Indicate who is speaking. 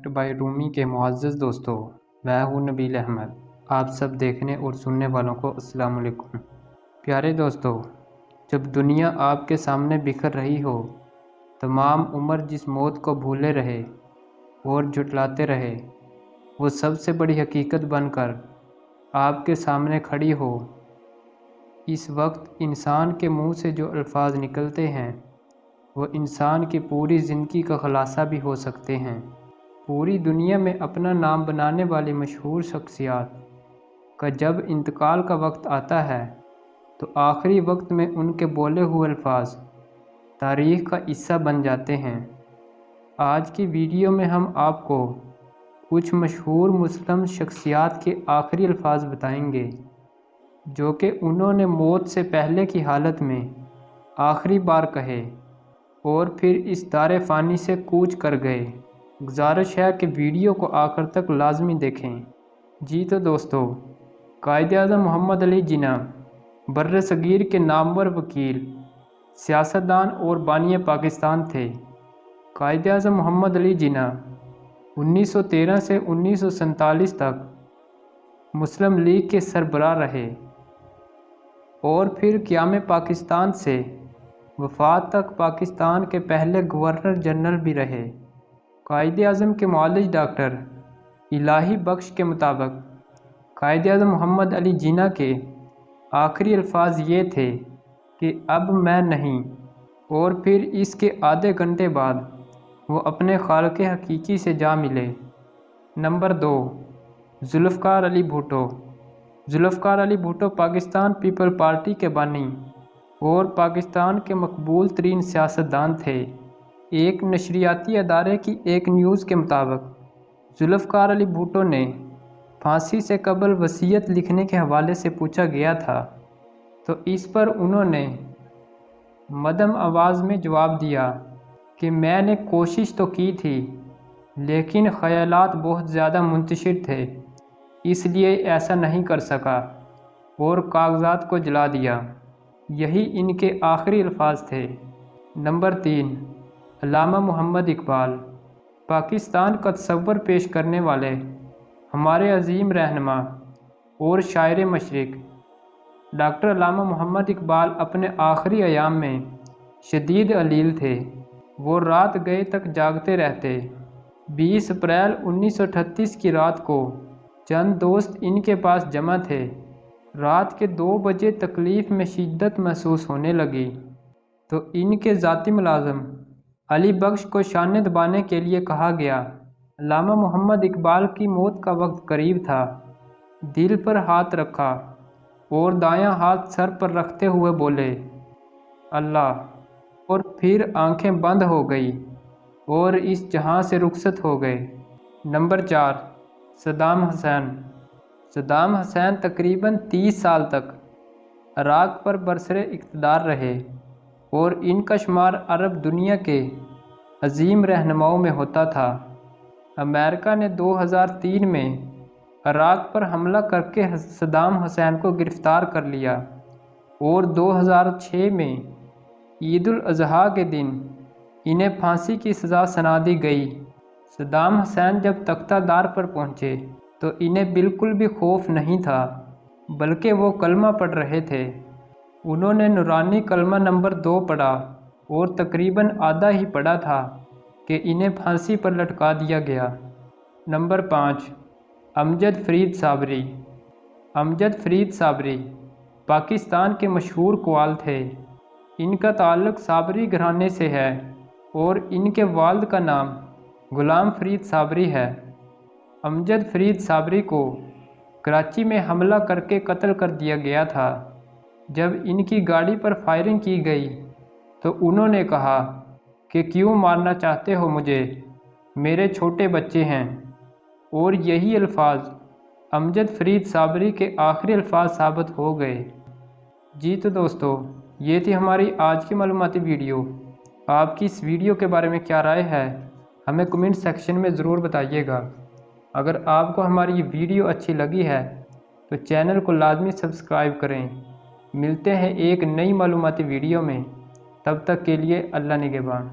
Speaker 1: भाई रूमी के मुअज़्ज़ज़ दोस्तों, मैं हूँ नबील अहमद। आप सब देखने और सुनने वालों को अस्सलाम वालेकुम। प्यारे दोस्तों, जब दुनिया आपके सामने बिखर रही हो, तमाम उम्र जिस मौत को भूले रहे और झुठलाते रहे, वो सबसे बड़ी हकीकत बनकर आपके सामने खड़ी हो, इस वक्त इंसान के मुंह से जो अल्फाज निकलते हैं वो इंसान की पूरी ज़िंदगी का खुलासा भी हो सकते हैं। पूरी दुनिया में अपना नाम बनाने वाली मशहूर शख्सियत का जब इंतकाल का वक्त आता है तो आखिरी वक्त में उनके बोले हुए अल्फाज तारीख़ का हिस्सा बन जाते हैं। आज की वीडियो में हम आपको कुछ मशहूर मुस्लिम शख्सियत के आखिरी अल्फाज बताएंगे जो कि उन्होंने मौत से पहले की हालत में आखिरी बार कहे और फिर इस दारे फ़ानी से कूच कर गए। गुजारिश है कि वीडियो को आखिर तक लाजमी देखें। जी तो दोस्तों, कायद-ए-आज़म मोहम्मद अली जिन्ना बर्र सगीर के नामवर वकील, सियासतदान और बानी पाकिस्तान थे। कायद-ए-आज़म मोहम्मद अली जिन्ना 1913 से 1947 तक मुस्लिम लीग के सरबराह रहे और फिर क़याम पाकिस्तान से वफ़ात तक पाकिस्तान के पहले गवर्नर जनरल भी रहे। कायद-ए-आज़म के मुअल्लिज डॉक्टर इलाही बख्श के मुताबिक कायद-ए-आज़म मोहम्मद अली जिन्ना के आखिरी अल्फाज ये थे कि अब मैं नहीं, और फिर इसके आधे घंटे बाद वो अपने खालिक़ हकीकी से जा मिले। Number 2, Zulfikar Ali Bhutto. Zulfikar Ali Bhutto Pakistan people party के बानी और पाकिस्तान के मकबूल तरीन सियासतदान थे। एक नशरियाती अदारे की एक न्यूज़ के मुताबिक ज़ुल्फ़िकार अली भुट्टो ने फांसी से कबल वसीयत लिखने के हवाले से पूछा गया था तो इस पर उन्होंने मध्यम आवाज़ में जवाब दिया कि मैंने कोशिश तो की थी लेकिन ख़यालात बहुत ज़्यादा मुंतशिर थे, इसलिए ऐसा नहीं कर सका और कागज़ात को जला दिया। यही इनके आखिरी अल्फाज थे। नंबर 3, अल्लामा मोहम्मद इकबाल। पाकिस्तान का तस्वर पेश करने वाले हमारे अजीम रहनुमा और शायर मशरिक़ डॉक्टर अल्लामा मोहम्मद इकबाल अपने आखिरी अयाम में शदीद अलील थे। वो रात गए तक जागते रहते। 20 अप्रैल 1938 की रात को चंद दोस्त इनके पास जमा थे। रात के 2 बजे तकलीफ़ में शिद्दत महसूस होने लगी तो इनके ज़ाती मुलाज़िम अली बख्श को शाने दबाने के लिए कहा गया। अल्लामा मोहम्मद इकबाल की मौत का वक्त करीब था। दिल पर हाथ रखा और दायां हाथ सर पर रखते हुए बोले अल्लाह, और फिर आंखें बंद हो गई और इस जहां से रुखसत हो गए। नंबर 4, सद्दाम हुसैन। सद्दाम हुसैन तकरीबन 30 साल तक इराक़ पर बरसरे इक़्तिदार रहे और इनका शुमार अरब दुनिया के अजीम रहनुमाओं में होता था। अमेरिका ने 2003 में इराक़ पर हमला करके सद्दाम हुसैन को गिरफ़्तार कर लिया और 2006 में ईद उल अज़हा के दिन इन्हें फांसी की सज़ा सुना दी गई। सद्दाम हुसैन जब तख्तादार पर पहुँचे तो इन्हें बिल्कुल भी खौफ नहीं था, बल्कि वो कलमा पढ़ रहे थे। उन्होंने नूरानी कलमा नंबर 2 पढ़ा और तकरीबन आधा ही पढ़ा था कि इन्हें फांसी पर लटका दिया गया। नंबर 5, अमजद फ़रीद साबरी। अमजद फ़रीद साबरी पाकिस्तान के मशहूर कव्वाल थे। इनका ताल्लुक़ साबरी घराने से है और इनके वालिद का नाम ग़ुलाम फ़रीद साबरी है। अमजद फ़रीद साबरी को कराची में हमला करके कत्ल कर दिया गया था। जब इनकी गाड़ी पर फायरिंग की गई तो उन्होंने कहा कि क्यों मारना चाहते हो मुझे, मेरे छोटे बच्चे हैं, और यही अल्फाज अमजद फ़रीद साबरी के आखिरी अल्फाज साबित हो गए। जी तो दोस्तों, ये थी हमारी आज की मालूमाती वीडियो। आपकी इस वीडियो के बारे में क्या राय है, हमें कमेंट सेक्शन में ज़रूर बताइएगा। अगर आपको हमारी ये वीडियो अच्छी लगी है तो चैनल को लाजमी सब्सक्राइब करें। मिलते हैं एक नई मालूमाती वीडियो में, तब तक के लिए अल्लाह निगहबान।